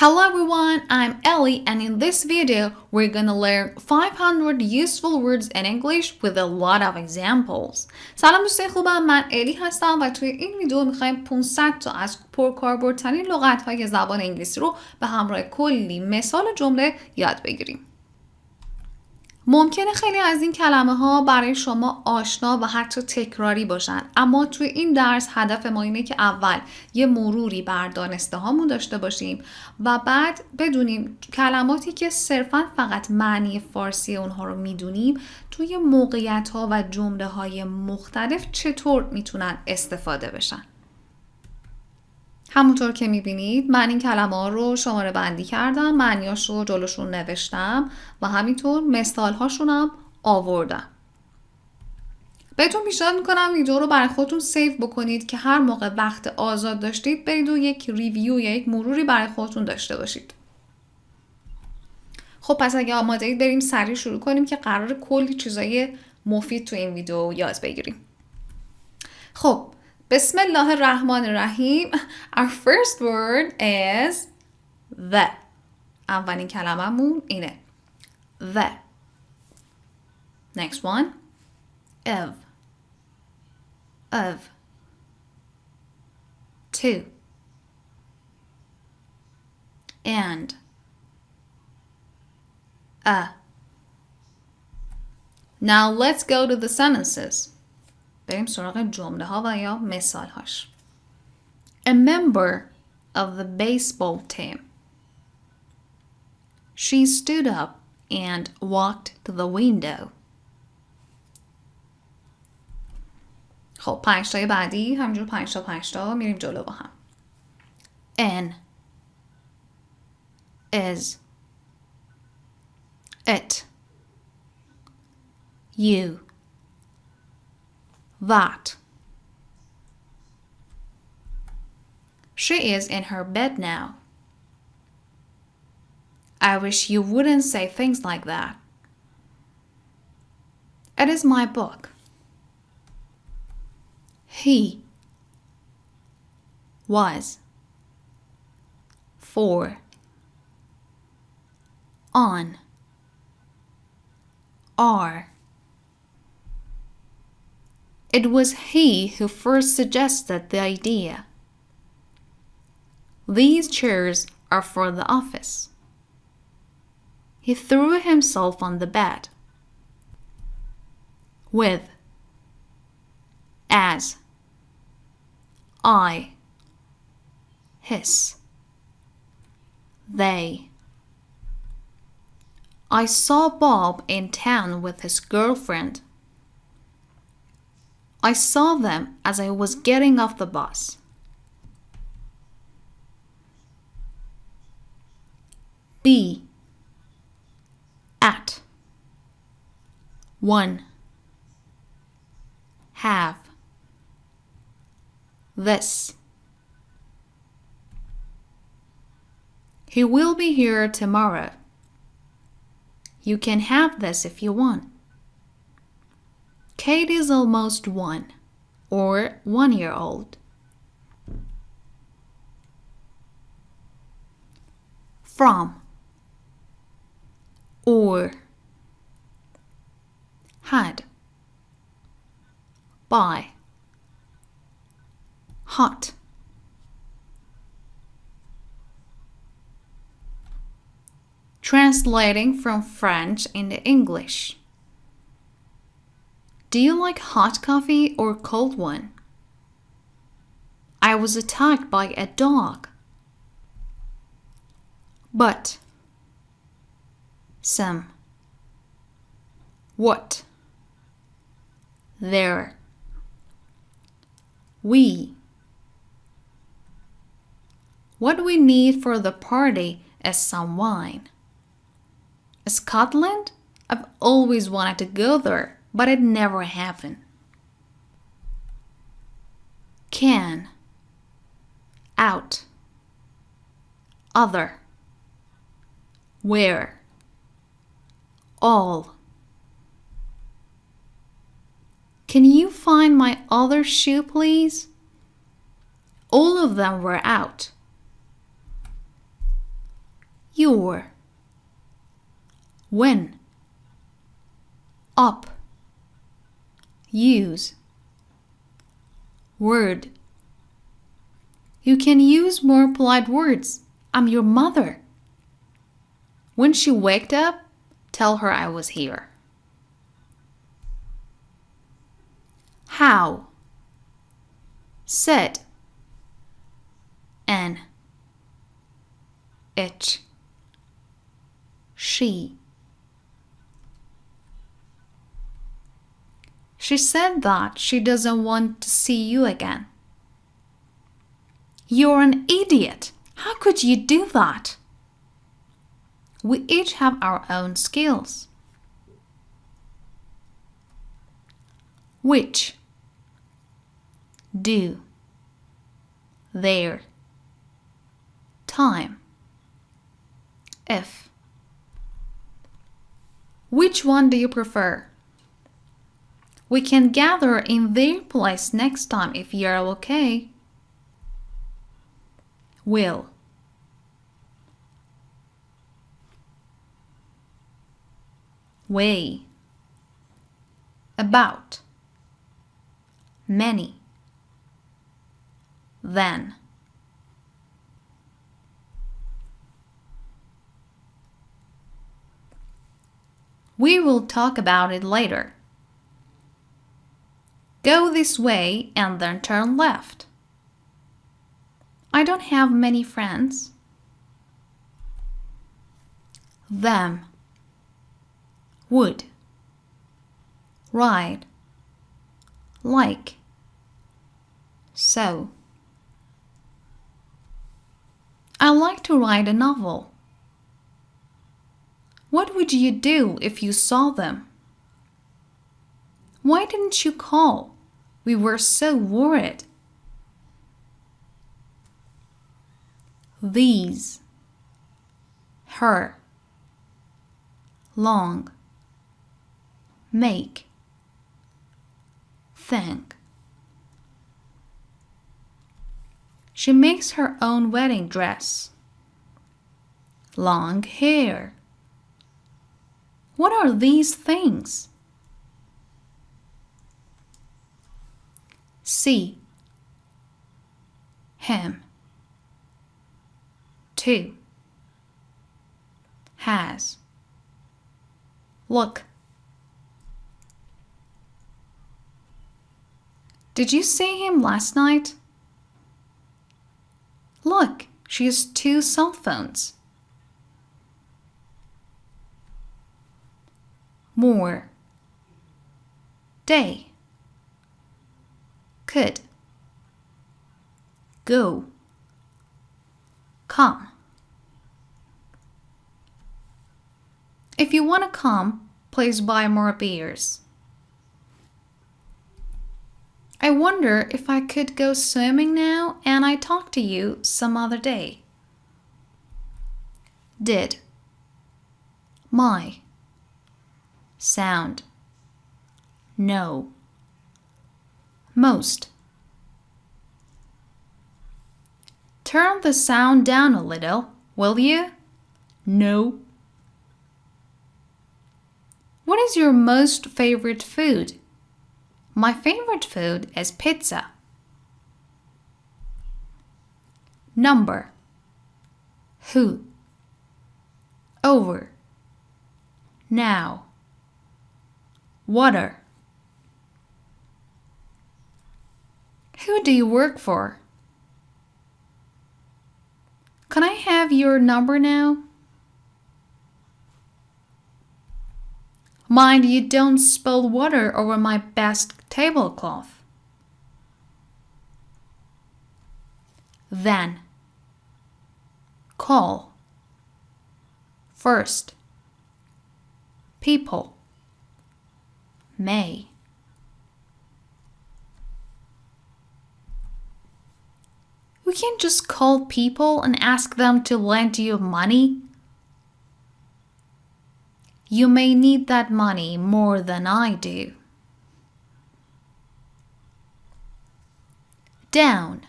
Hello everyone, I'm Ellie and in this video we're gonna learn 500 useful words in English with a lot of examples. سلام دوستان خوبم، من الی هستم و توی این ویدیو میخوایم 500 تا از پرکاربردترین لغت‌های زبان انگلیسی رو به همراه کلی مثال جمله یاد بگیریم. ممکنه خیلی از این کلمه ها برای شما آشنا و حتی تکراری باشن، اما توی این درس هدف ما اینه که اول یه مروری بر دانسته هامون داشته باشیم و بعد بدونیم کلماتی که صرفاً فقط معنی فارسی اونها رو میدونیم توی موقعیت ها و جمله های مختلف چطور میتونن استفاده بشن. همونطور که میبینید من این کلمه ها رو شماره بندی کردم، معنیاش رو جلوشون نوشتم و همینطور مثال هاشونم آوردم. بهتون پیشنهاد میکنم ویدیو رو برای خودتون سیو بکنید که هر موقع وقت آزاد داشتید برید و یک ریویو یا یک مروری برای خودتون داشته باشید. خب پس اگه آماده اید بریم سریع شروع کنیم که قرار کلی چیزای مفید تو این ویدیو یاد بگیریم. خب بسم الله الرحمن الرحیم. Our first word is the. اولین کلممون اینه. The. Next one. Of. Of. To. And. Now let's go to the sentences. بریم سراغ جمله ها و یا مثال هاش. A member of the baseball team. She stood up and walked to the window. خب 5 تای بعدی همینجور 5 تا میریم جلو با هم. N is it you that. She is in her bed now. I wish you wouldn't say things like that. It is my book. He was for on are. It was he who first suggested the idea. These chairs are for the office. He threw himself on the bed. With, as, I, his, they. I saw Bob in town with his girlfriend. I saw them as I was getting off the bus. Be, at, one, have, this. He will be here tomorrow. You can have this if you want. Kate is almost 1 or 1-year-old. From, or, had, by, hot. Translating from French into English. Do you like hot coffee or cold one? I was attacked by a dog. But. Some. What. There. We. What we need for the party is some wine. Scotland? I've always wanted to go there, but it never happened. Can. Out. Other. Where. All. Can you find my other shoe, please? All of them were out. your, when, up, use, word. You can use more polite words. I'm your mother. When she waked up, tell her I was here. How, said, an, it, she. She said that she doesn't want to see you again. You're an idiot. How could you do that? We each have our own skills. Which, do, their, time, if. Which one do you prefer? We can gather in their place next time if you're okay. Will, way, about, many, then. We will talk about it later. Go this way and then turn left. I don't have many friends. Them, would, ride, like, so. I like to write a novel. What would you do if you saw them? Why didn't you call? We were so worried. These, her, long, make, think. She makes her own wedding dress. Long hair. What are these things? See, him, to, has, look. Did you see him last night? Look, she has 2 cell phones. More, day, could, go, come. If you want to come, please buy more beers. I wonder if I could go swimming now and I talk to you some other day. Did, my, sound, no, most. Turn the sound down a little, will you? No. What is your most favorite food? My favorite food is pizza. Number, who, over, now, water. Who do you work for? Can I have your number now? Mind you don't spill water over my best tablecloth. Then, call, first, people, may. We can't just call people and ask them to lend you money. You may need that money more than I do. Down,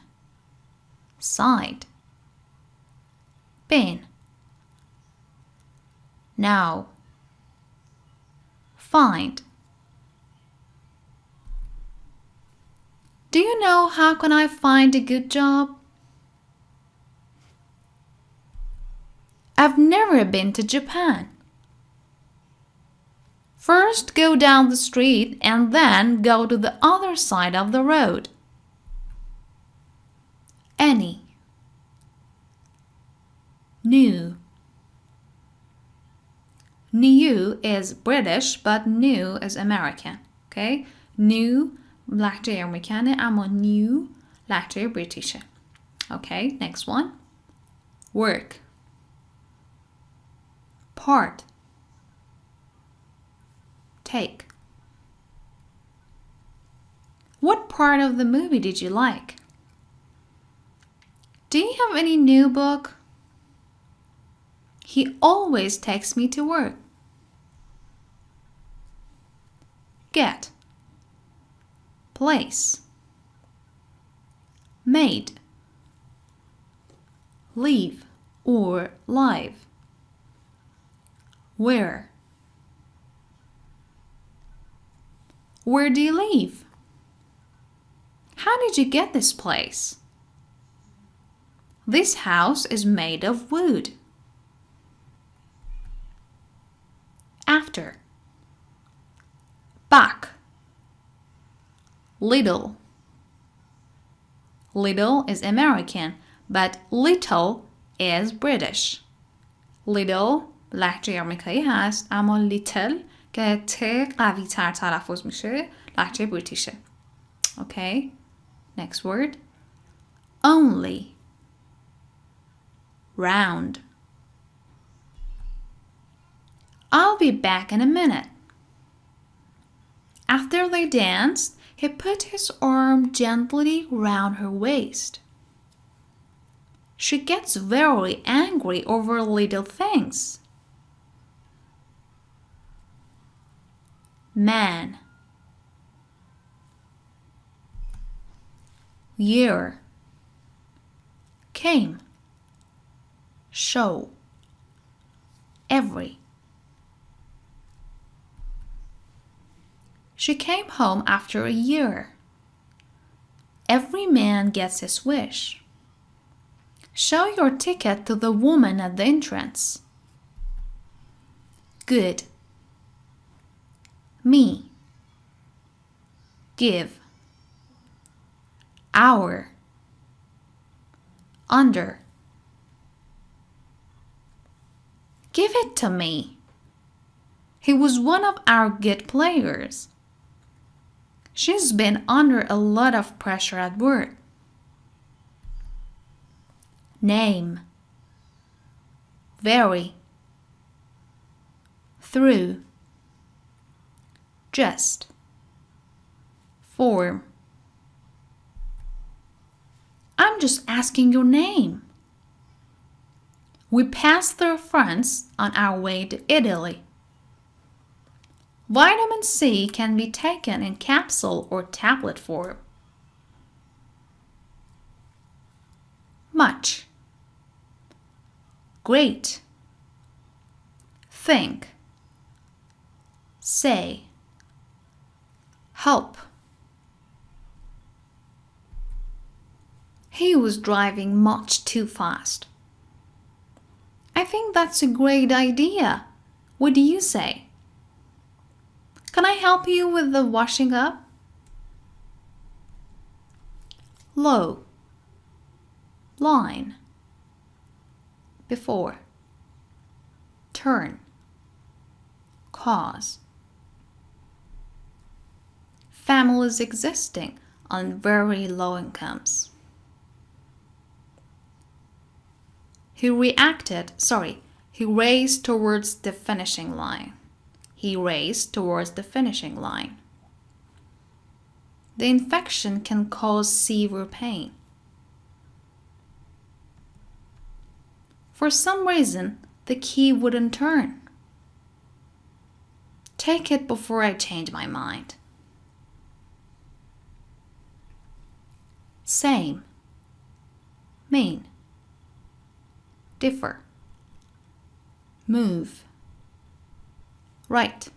side, bin, Now. Find. Do you know how can I find a good job? I've never been to Japan. First go down the street and then go to the other side of the road. Any. New. New is British but new is American. Okay? New لهجه امریکنه اما new لهجه بریتیشه. Okay, next one. Work. Part. Take. What part of the movie did you like? Do you have any new book? He always takes me to work. Get. Place. Made. Leave or live. Where? Where do you live? How did you get this place? This house is made of wood. After. Back. Little. Little is American, but little is British. Little لهجه آمریکایی هست اما little که ت قوی تر تلفظ میشه لهجه بریتیشه. Okay, next word. Only. Round. I'll be back in a minute. After they danced, he put his arm gently round her waist. She gets very angry over little things. Man. Year. Came. Show. Every. She came home after a year. Every man gets his wish. Show your ticket to the woman at the entrance. Good. Me. Give. Hour. Under. Give it to me. He was one of our good players. She's been under a lot of pressure at work. Name. Very. Through. Just. Form. I'm just asking your name. We passed through France on our way to Italy. Vitamin C can be taken in capsule or tablet form. Much. Great. Think. Say. Help. He was driving much too fast. I think that's a great idea. What do you say? Can I help you with the washing up? Low. Line. Before. Turn. Cause. Families existing on very low incomes. He raced towards the finishing line. He raced towards the finishing line. The infection can cause severe pain. For some reason, the key wouldn't turn. Take it before I change my mind. Same. Mean. Differ. Move. Right.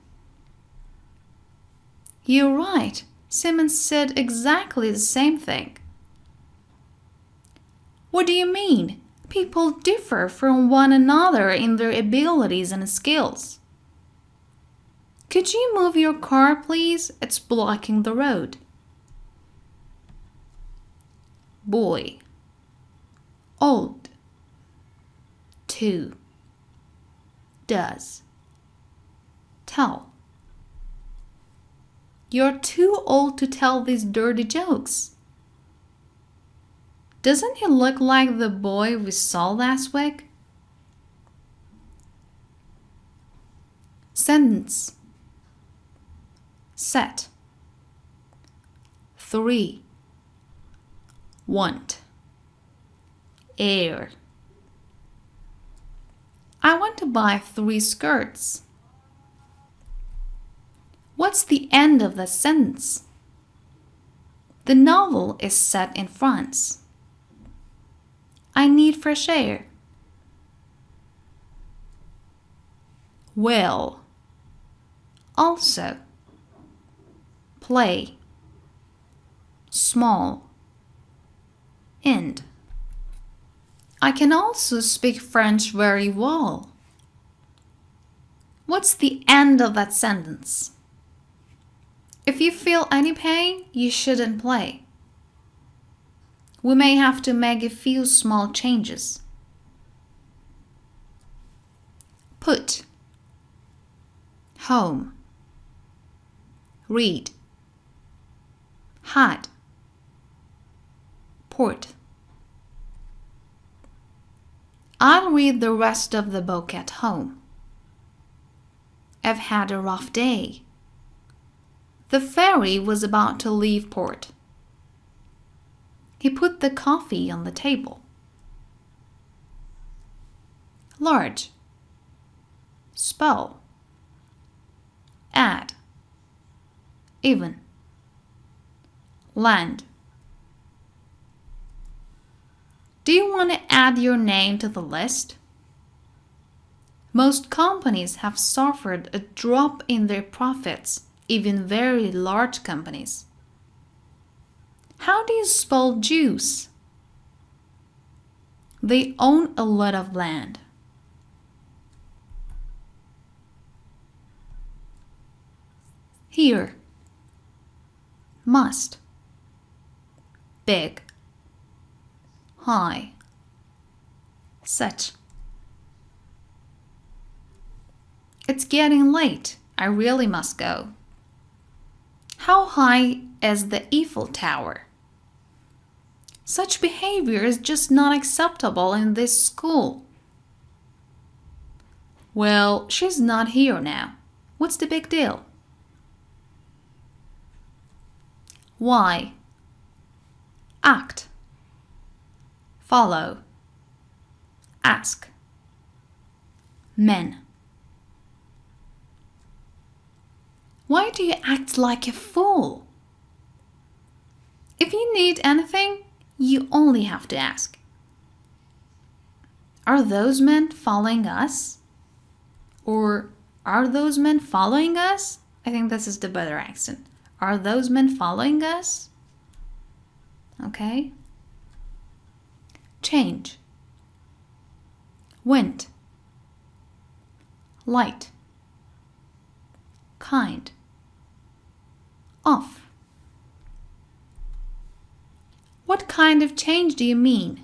You're right. Simon said exactly the same thing. What do you mean? People differ from one another in their abilities and skills. Could you move your car, please? It's blocking the road. Boy. Old. To. Does. Tell. You're too old to tell these dirty jokes. Doesn't he look like the boy we saw last week? Sentence. Set. 3. Want. Air. I want to buy 3 skirts. What's the end of the sentence? The novel is set in France. I need fresh air. Well. Also. Play. Small. End. I can also speak French very well. What's the end of that sentence? If you feel any pain, you shouldn't play. We may have to make a few small changes. Put. Home. Read. Had. Port. I'll read the rest of the book at home. I've had a rough day. The ferry was about to leave port. He put the coffee on the table. Large. Spell. Add. Even. Land. Do you want to add your name to the list? Most companies have suffered a drop in their profits, even very large companies. How do you spell juice? They own a lot of land. Here. Must. Big. High. Such. It's getting late. I really must go. How high is the Eiffel Tower? Such behavior is just not acceptable in this school. Well, she's not here now. What's the big deal? Why? Act. Follow. Ask. Men. Why do you act like a fool? If you need anything, you only have to ask. Are those men following us? Or are those men following us? I think this is the better accent. Are those men following us? Okay. Change. Went. Light. Kind. Off. What kind of change do you mean?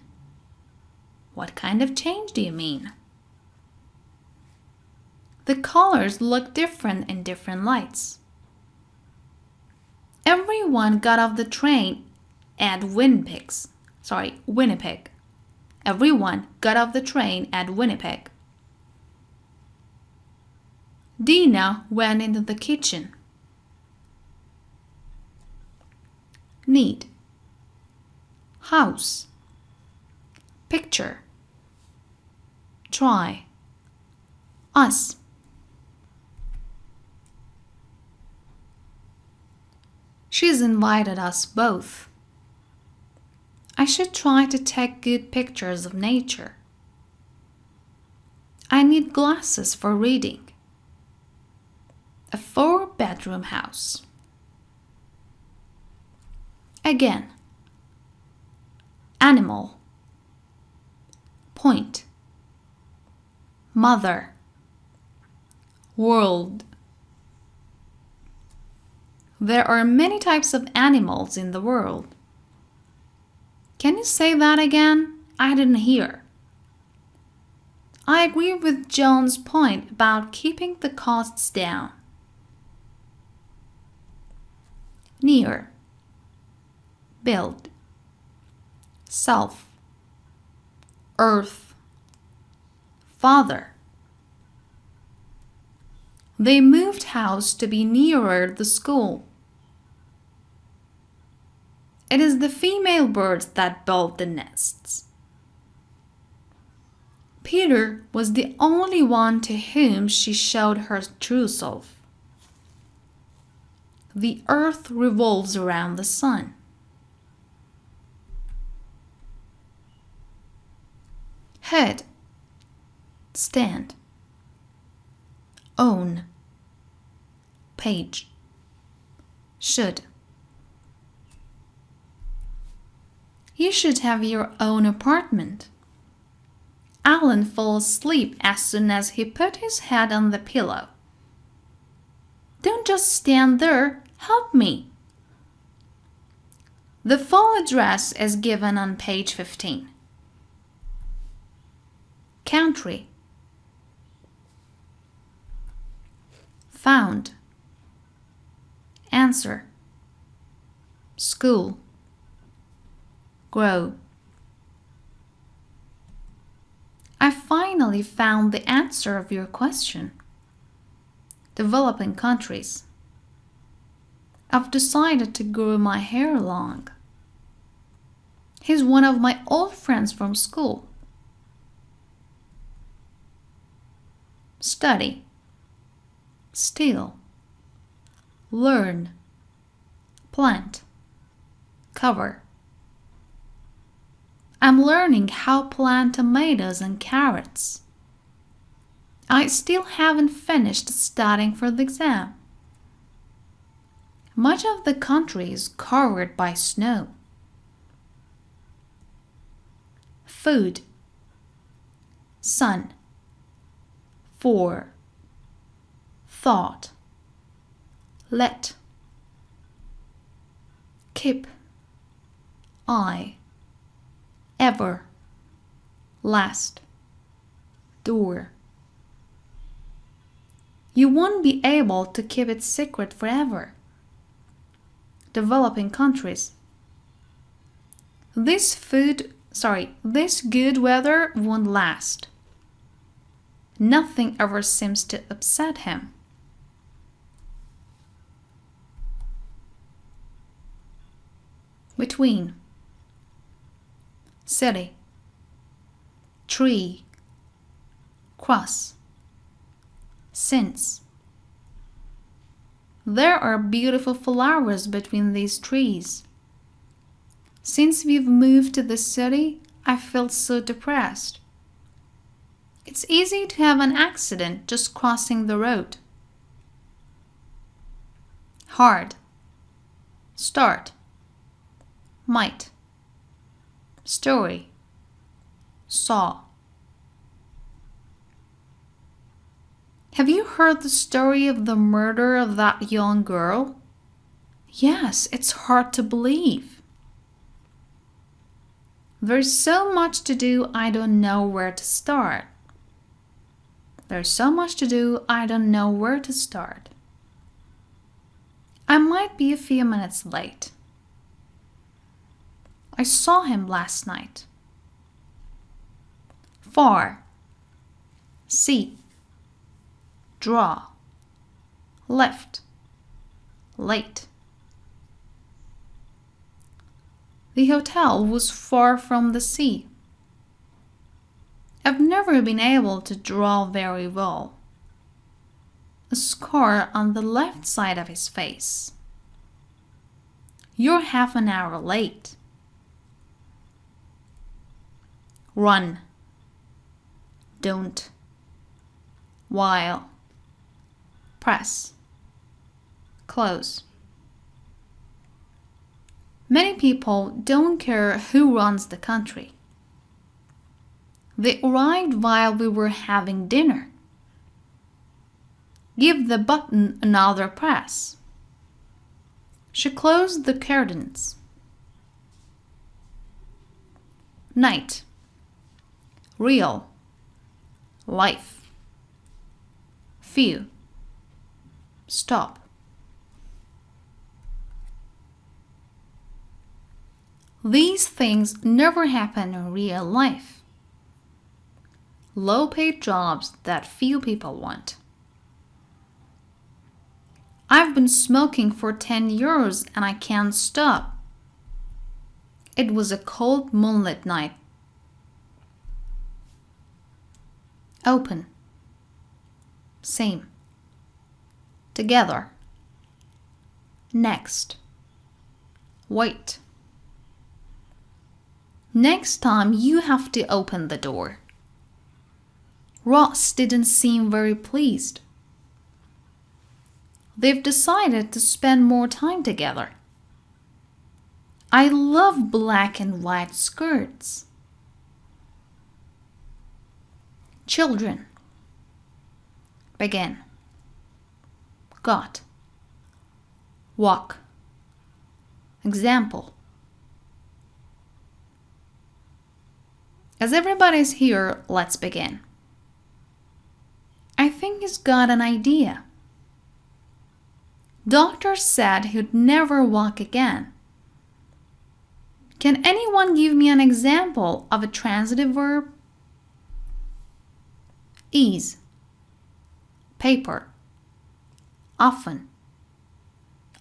What kind of change do you mean? The colors look different in different lights. Everyone got off the train at Winnipeg. Everyone got off the train at Winnipeg. Dina went into the kitchen. Need. House. Picture. Try. Us. She's invited us both. I should try to take good pictures of nature. I need glasses for reading. A 4-bedroom house. Again. Animal. Point. Mother. World. There are many types of animals in the world. Can you say that again? I didn't hear. I agree with John's point about keeping the costs down. Near. Build. Self. Earth. Father. They moved house to be nearer the school. It is the female birds that build the nests. Peter was the only one to whom she showed her true self. The earth revolves around the sun. Head. Stand. Own. Page. Should. You should have your own apartment. Alan fell asleep as soon as he put his head on the pillow. Don't just stand there, help me. The full address is given on page 15. Country. Found. Answer. School. Grow. I finally found the answer of your question. Developing countries. I've decided to grow my hair long. He's one of my old friends from school. Study. Steal. Learn. Plant. Cover. I'm learning how to plant tomatoes and carrots. I still haven't finished studying for the exam. Much of the country is covered by snow. Food. Sun. For. Thought. Let. Keep. I. Ever. Last. Door. You won't be able to keep it secret forever. Developing countries. This good weather won't last. Nothing ever seems to upset him. Between. City. Tree. Cross. Since. There are beautiful flowers between these trees. Since we've moved to the city, I felt so depressed. It's easy to have an accident just crossing the road. Hard. Start. Might. Story. Saw. Have you heard the story of the murder of that young girl? Yes, it's hard to believe. There's so much to do, I don't know where to start. There's so much to do, I don't know where to start. I might be a few minutes late. I saw him last night. Far. See. Draw. Left. Late. The hotel was far from the sea. I've never been able to draw very well. A scar on the left side of his face. You're half an hour late. Run. Don't. While. Press. close. Many people don't care who runs the country. They arrived while we were having dinner. Give the button another press. She closed the curtains. Night. Real. Life. Few. Stop. These things never happen in real life. Low-paid jobs that few people want. I've been smoking for 10 years and I can't stop. It was a cold moonlit night. Open. Same. Together. Next. Wait. Next time you have to open the door. Ross didn't seem very pleased. They've decided to spend more time together. I love black and white skirts. Children. Begin. Got. Walk. Example. As everybody's here, let's begin. I think he's got an idea. Doctor said he'd never walk again. Can anyone give me an example of a transitive verb? Ease. Paper. Often.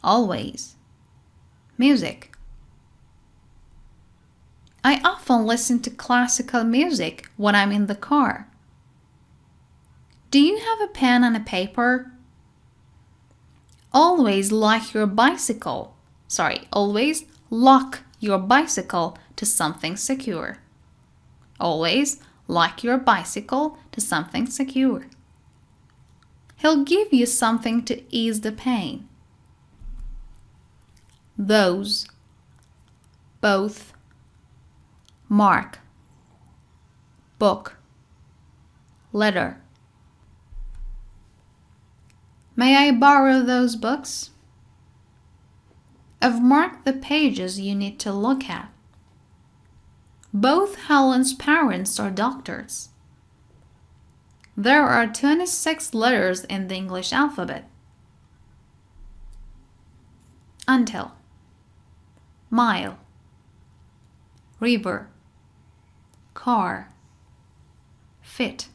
Always. Music. I often listen to classical music when I'm in the car. Do you have a pen and a paper? Always lock your bicycle to something secure. Always lock your bicycle to something secure. He'll give you something to ease the pain. Those. Both. Mark. Book. Letter. May I borrow those books? I've marked the pages you need to look at. Both Helen's parents are doctors. There are 26 letters in the English alphabet. Until. Mile. River. Car. Fit.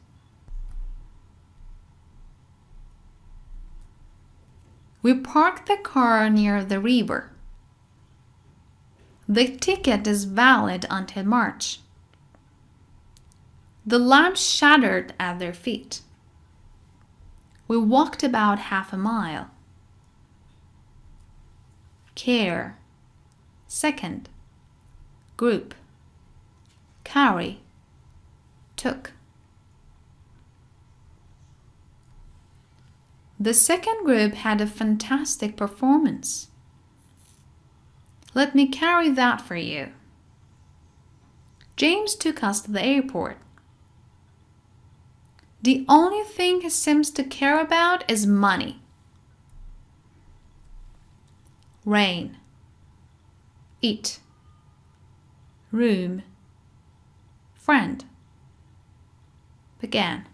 We parked the car near the river. The ticket is valid until March. The lamp shattered at their feet. We walked about half a mile. Care. Second. Group. Carry. Took. The second group had a fantastic performance. Let me carry that for you. James took us to the airport. The only thing he seems to care about is money. Rain. Eat. Room. Friend. Began.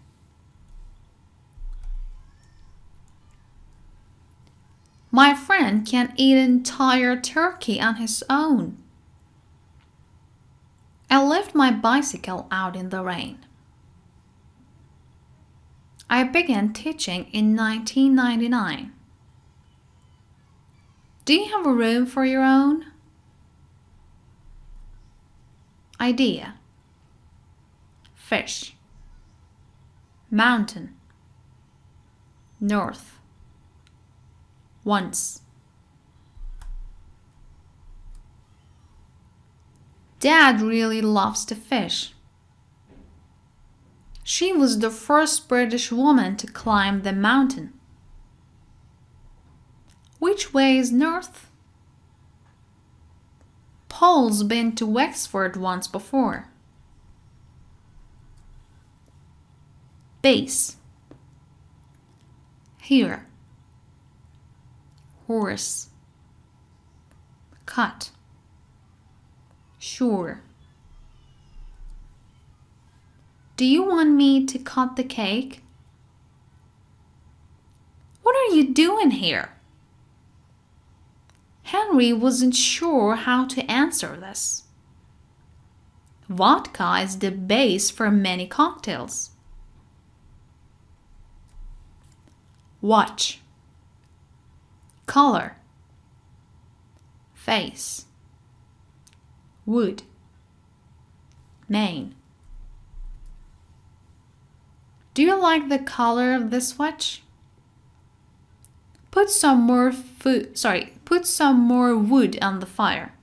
My friend can eat an entire turkey on his own. I left my bicycle out in the rain. I began teaching in 1999. Do you have a room for your own? Idea. Fish. Mountain. North. Once. Dad really loves to fish. She was the first British woman to climb the mountain. Which way is north? Paul's been to Wexford once before. Base. Here. Horse. Cut. Sure. Do you want me to cut the cake? What are you doing here? Henry wasn't sure how to answer this. Vodka is the base for many cocktails. Watch. Color. Face. Wood. Mane. Do you like the color of this watch? Put some more wood on the fire.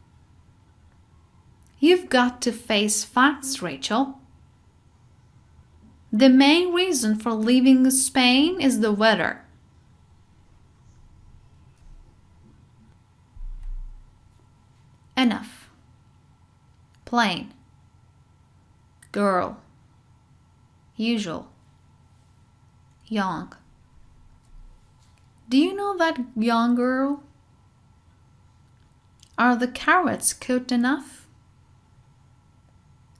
You've got to face facts, Rachel. The main reason for leaving Spain is the weather. Enough. Plain. Girl. Usual. Young. Do you know that young girl? Are the carrots cooked enough?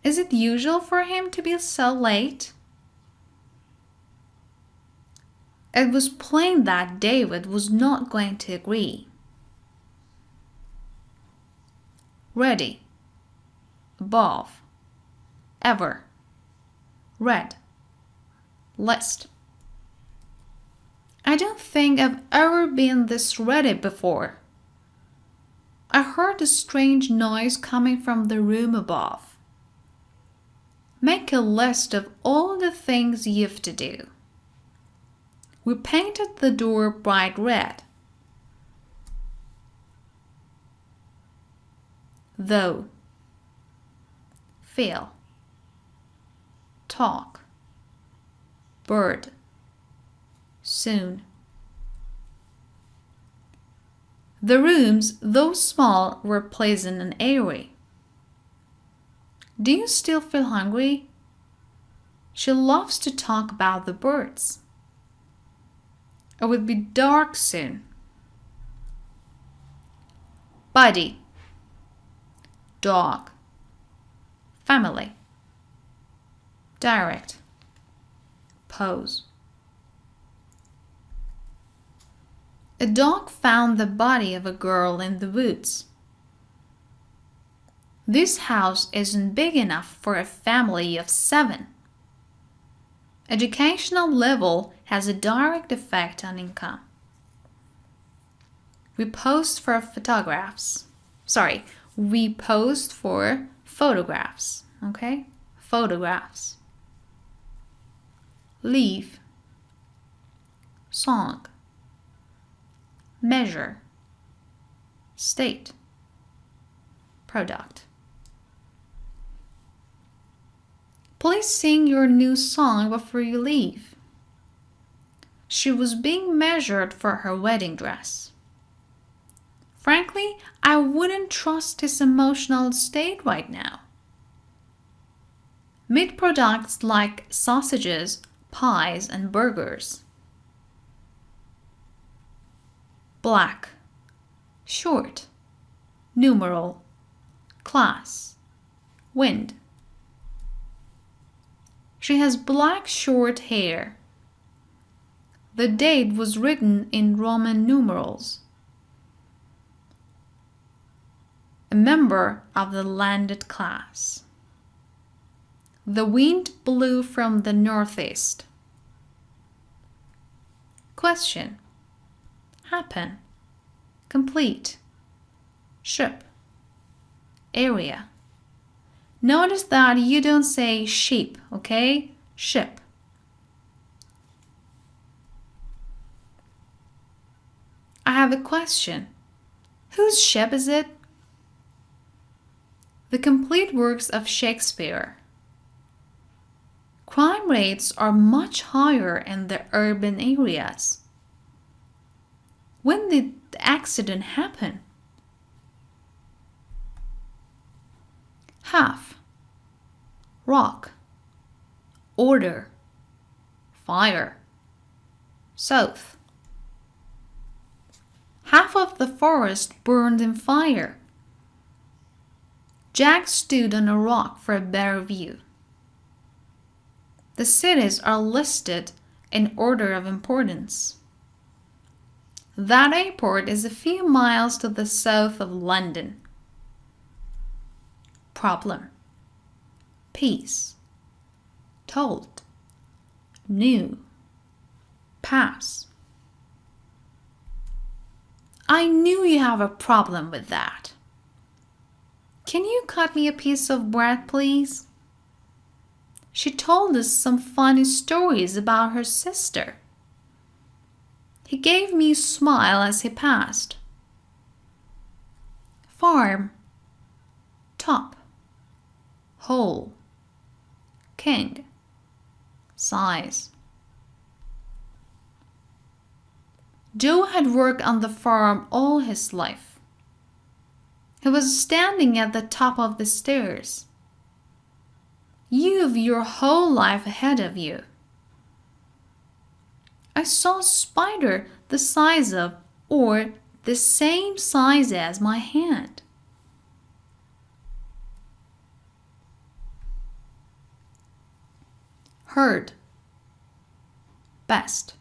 Is it usual for him to be so late? It was plain that David was not going to agree. Ready. Above. Ever. Read. List. I don't think I've ever been this ready before. I heard a strange noise coming from the room above. Make a list of all the things you've to do. We painted the door bright red. Though. Feel. Talk. Bird. Soon. The rooms, though small, were pleasant and airy. Do you still feel hungry? She loves to talk about the birds. It would be dark soon. Body. Dog. Family. Direct. Pose. A dog found the body of a girl in the woods. This house isn't big enough for a family of 7. Educational level has a direct effect on income. We post for photographs. We post for photographs. Okay? Photographs. Leave. Song. Measure. State. Product. Please sing your new song before you leave. She was being measured for her wedding dress. Frankly, I wouldn't trust his emotional state right now. Meat products like sausages, pies, and burgers. Black. Short. Numeral. Class. Wind. She has black short hair. The date was written in Roman numerals. A member of the landed class. The wind blew from the northeast. Question. Happen. Complete. Ship. Area. Notice that you don't say sheep, okay? Ship. I have a question. Whose ship is it? The complete works of Shakespeare. Crime rates are much higher in the urban areas. When did the accident happen? Half. Rock. Order. Fire. South. Half of the forest burned in fire. Jack stood on a rock for a better view. The cities are listed in order of importance. That airport is a few miles to the south of London. Problem. Peace. Told. New. Pass. I knew you have a problem with that. Can you cut me a piece of bread, please? She told us some funny stories about her sister. He gave me a smile as he passed. Farm. Top. Hole. King. Size. Joe had worked on the farm all his life. He was standing at the top of the stairs. You've your whole life ahead of you. I saw a spider the size of, or the same size as, my hand. Heard. Best.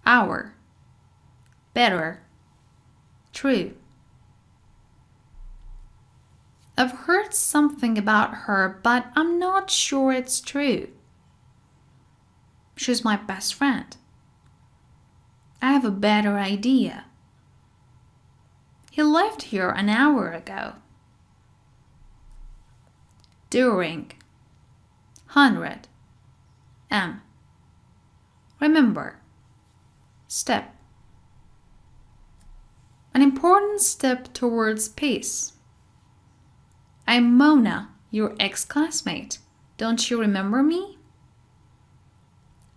Hour. Better. True. I've heard something about her, but I'm not sure it's true. She's my best friend. I have a better idea. He left here an hour ago. During. 100. Remember. Step. An important step towards peace. I'm Mona, your ex-classmate. Don't you remember me?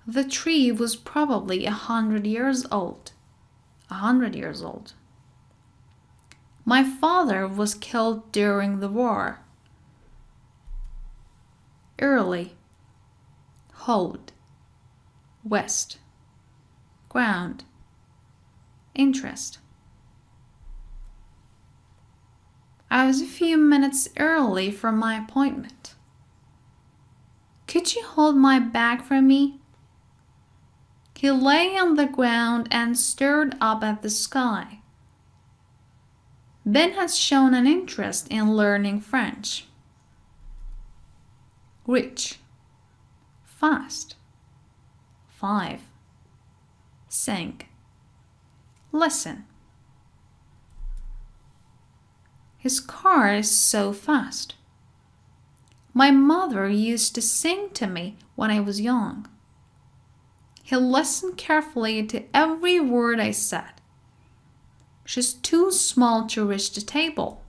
The tree was probably 100 years old. 100 years old. My father was killed during the war. Early. Hold. West. Ground. Interest. I was a few minutes early for my appointment. Could you hold my bag for me? He lay on the ground and stared up at the sky. Ben has shown an interest in learning French. Rich. Fast. 5. Sing. Listen. His car is so fast. My mother used to sing to me when I was young. He listened carefully to every word I said. She's too small to reach the table.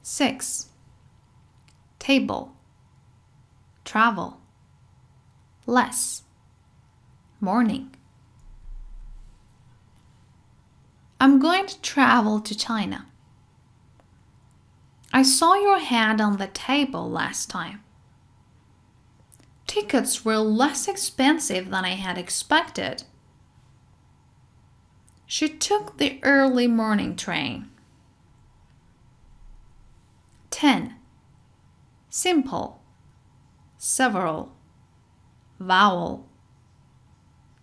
Six. Table. Travel. Less. Morning. I'm going to travel to China. I saw your hand on the table last time. Tickets were less expensive than I had expected. She took the early morning train. 10. Simple. Several. Vowel.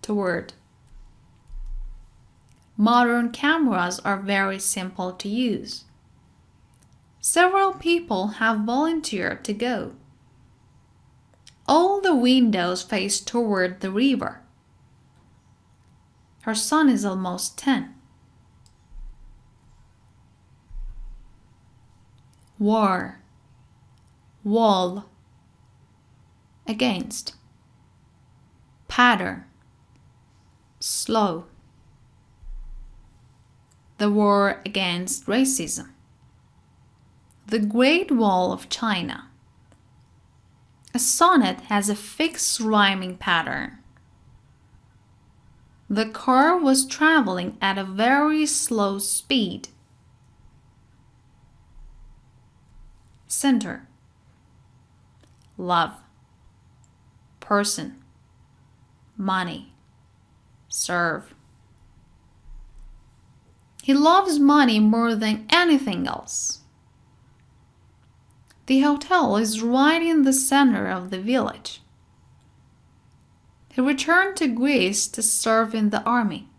Word. Modern cameras are very simple to use. Several people have volunteered to go. All the windows face toward the river. Her son is almost 10. War. Wall. Against. Pattern. Slow. The war against racism. The Great Wall of China. A sonnet has a fixed rhyming pattern. The car was traveling at a very slow speed. Center. Love. Person. Money. Serve. He loves money more than anything else. The hotel is right in the center of the village. He returned to Greece to serve in the army.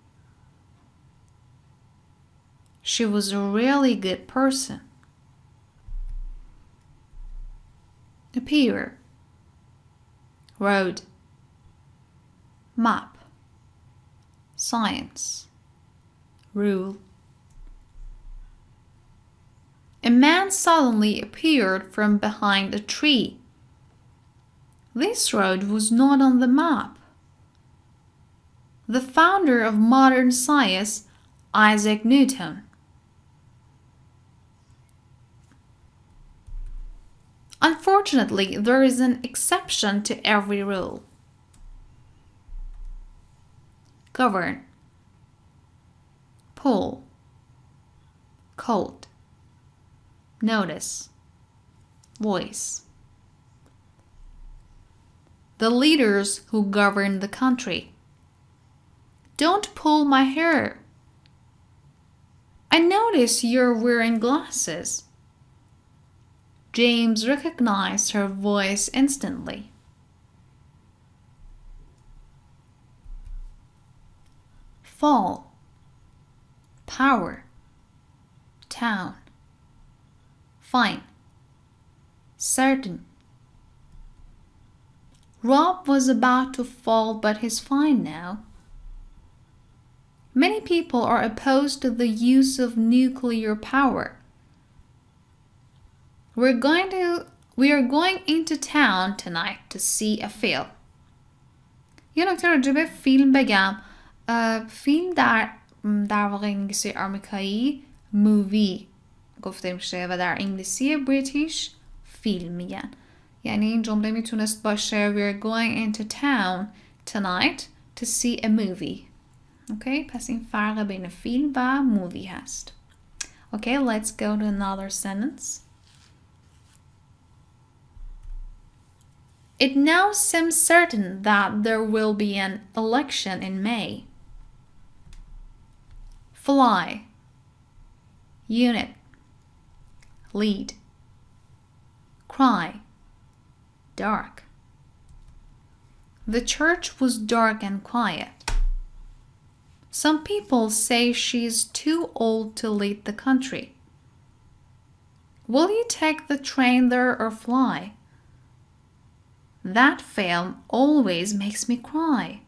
She was a really good person. Appear. Road. Map. Science. Rule. A man suddenly appeared from behind a tree. This road was not on the map. The founder of modern science, Isaac Newton. Unfortunately, there is an exception to every rule. Govern. Pull. Cold. Notice. Voice. The leaders who govern the country. Don't pull my hair. I notice you're wearing glasses. James recognized her voice instantly. Fall. Power. Town. Fine. Certain. Rob was about to fall, but he's fine now. Many people are opposed to the use of nuclear power. We are going into town tonight to see a film. یه نکته راجع به فیلم بگم. فیلم در واقع انگلیسی آمریکایی مووی گفته میشه و در انگلیسی بریتیش فیلم میگن. یعنی این جمله میتونست باشه We are going into town tonight to see a movie. اوکی، پس این فرق بین فیلم و مووی هست. Okay, let's go to another sentence. It now seems certain that there will be an election in May. Fly. Unit. Lead. Cry. Dark. The church was dark and quiet. Some people say she's too old to lead the country. Will you take the train there or fly? That film always makes me cry.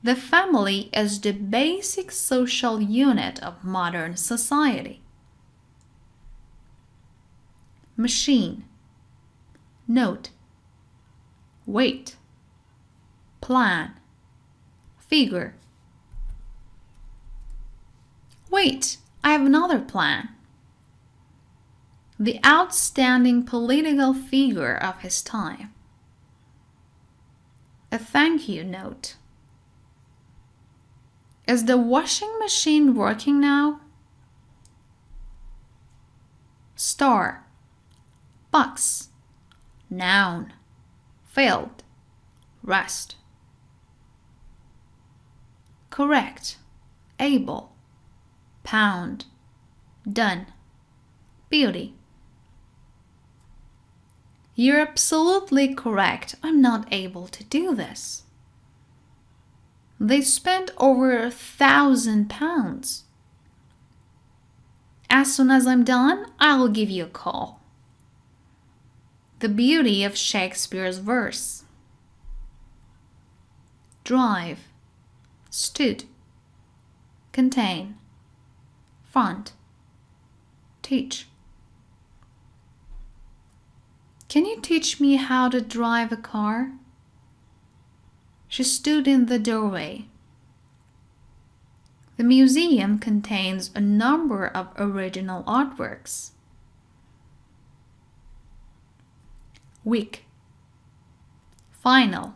The family is the basic social unit of modern society. Machine. Note. Wait. Plan. Figure. Wait, I have another plan. The outstanding political figure of his time. A thank you note. Is the washing machine working now? Star. Box. Noun. Filled. Rest. Correct. Able. Pound. Done. Beauty. You're absolutely correct. I'm not able to do this. They spent over 1,000 pounds. As soon as I'm done, I'll give you a call. The beauty of Shakespeare's verse. Drive. Stood. Contain. Front. Teach. Can you teach me how to drive a car? She stood in the doorway. The museum contains a number of original artworks. week, final,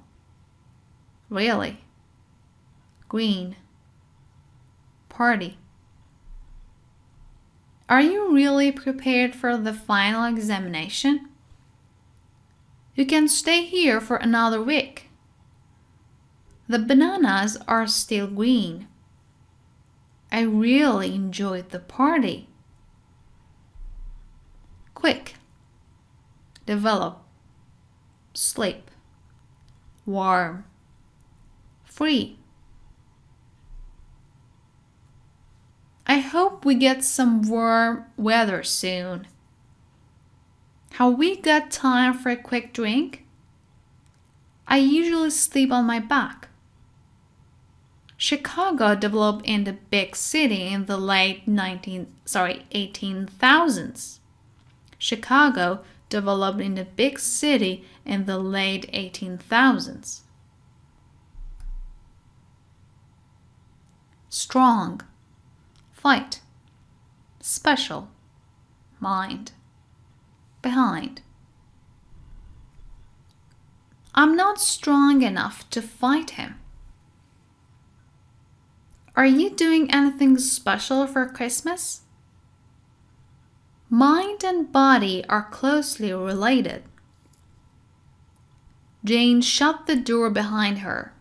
really, green, party. Are you really prepared for the final examination? You can stay here for another week. The bananas are still green. I really enjoyed the party. Quick, develop, sleep, warm, free. I hope we get some warm weather soon. Have we got time for a quick drink? I usually sleep on my back. Chicago developed in the big city in the late 18,000s. Chicago developed in the big city in the late 18,000s. Strong, fight, special, mind, behind. I'm not strong enough to fight him. Are you doing anything special for Christmas? Mind and body are closely related. Jane shut the door behind her.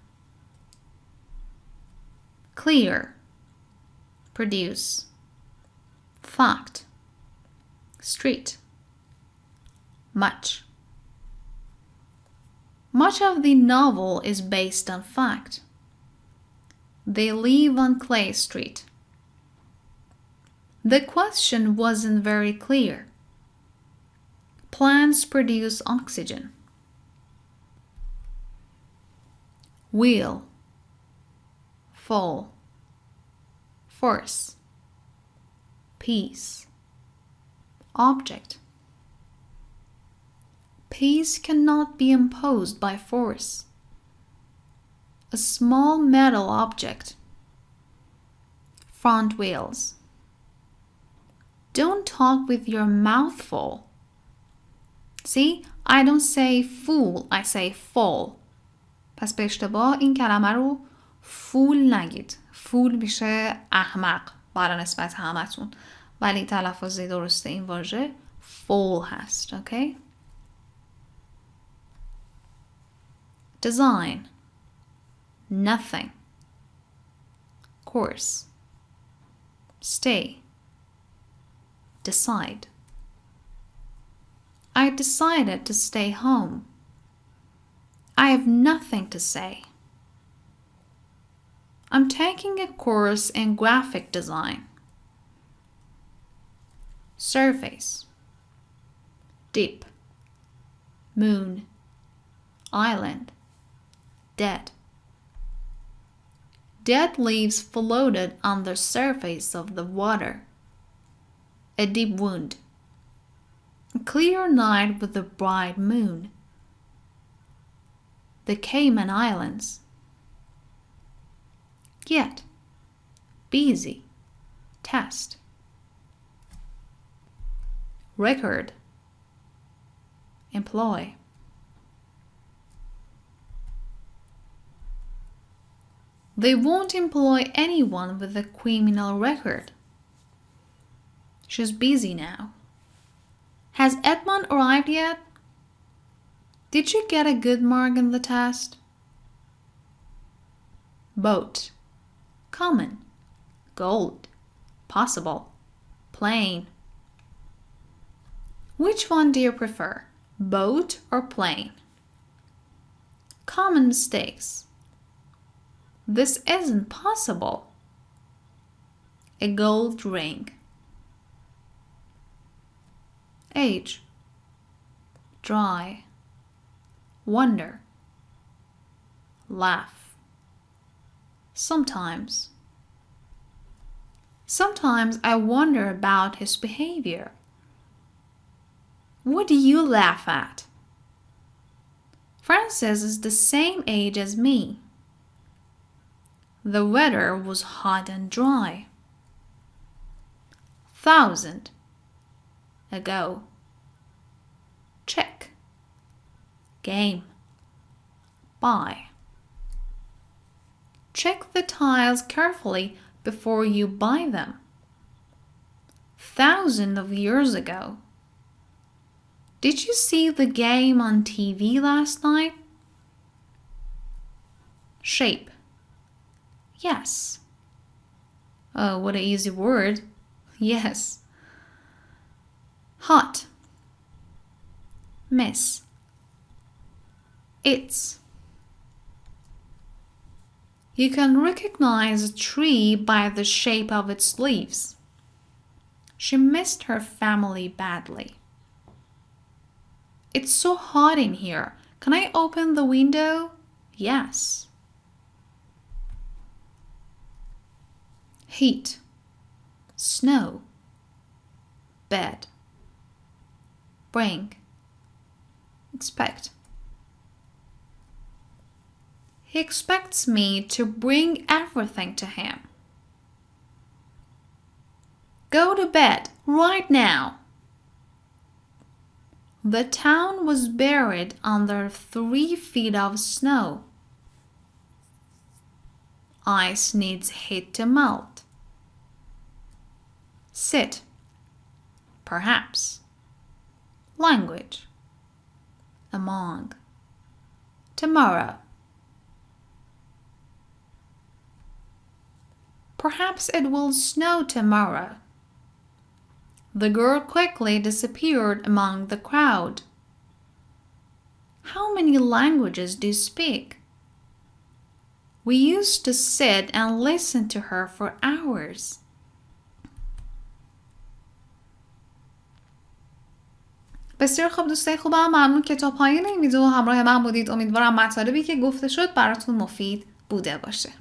Clear, produce, fact, street, much. Much of the novel is based on fact. They live on Clay Street. The question wasn't very clear. Plants produce oxygen. Wheel, fall, force, peace, object. Peace cannot be imposed by force. A small metal object. Front wheels. Don't talk with your mouth full. See, I don't say fool, I say fall. پس به اشتباه این کلمه رو فول نگید. فول میشه احمق برای نسبت همتون. ولی تلفظ درست این واژه fall هست. اوکی؟ Design. Nothing. Course. Stay. Decide. I decided to stay home. I have nothing to say. I'm taking a course in graphic design. Surface. Deep. Moon. Island. Dead. Dead leaves floated on the surface of the water. A deep wound. A clear night with a bright moon. The Cayman Islands. Get. Busy. Test. Record. Employ. They won't employ anyone with a criminal record. She's busy now. Has Edmund arrived yet? Did you get a good mark in the test? Boat. Common. Gold. Possible. Plane. Which one do you prefer? Boat or plane? Common mistakes. This isn't possible. A gold ring. Age. Dry. Wonder. Laugh. Sometimes. Sometimes I wonder about his behavior. What do you laugh at? Francis is the same age as me. The weather was hot and dry. 1,000 ago. Check. game. Buy. Check the tiles carefully before you buy them. Thousands of years ago. Did you see the game on TV last night? Shape. Yes. Oh, what an easy word. Yes. Hot. Miss. It's. You can recognize a tree by the shape of its leaves. She missed her family badly. It's so hot in here. Can I open the window? Yes. Heat. Snow. Bed. Bring. Expect. He expects me to bring everything to him. Go to bed right now. The town was buried under 3 feet of snow. Ice needs heat to melt. Sit. Perhaps. Language. Among. Tomorrow. Perhaps it will snow tomorrow. The girl quickly disappeared among the crowd. How many languages do you speak? We used to sit and listen to her for hours. بسیار خوب دوستای خوبم، ممنون که تا پایان این ویدیو همراه من بودید. امیدوارم مطالبی که گفته شد براتون مفید بوده باشه.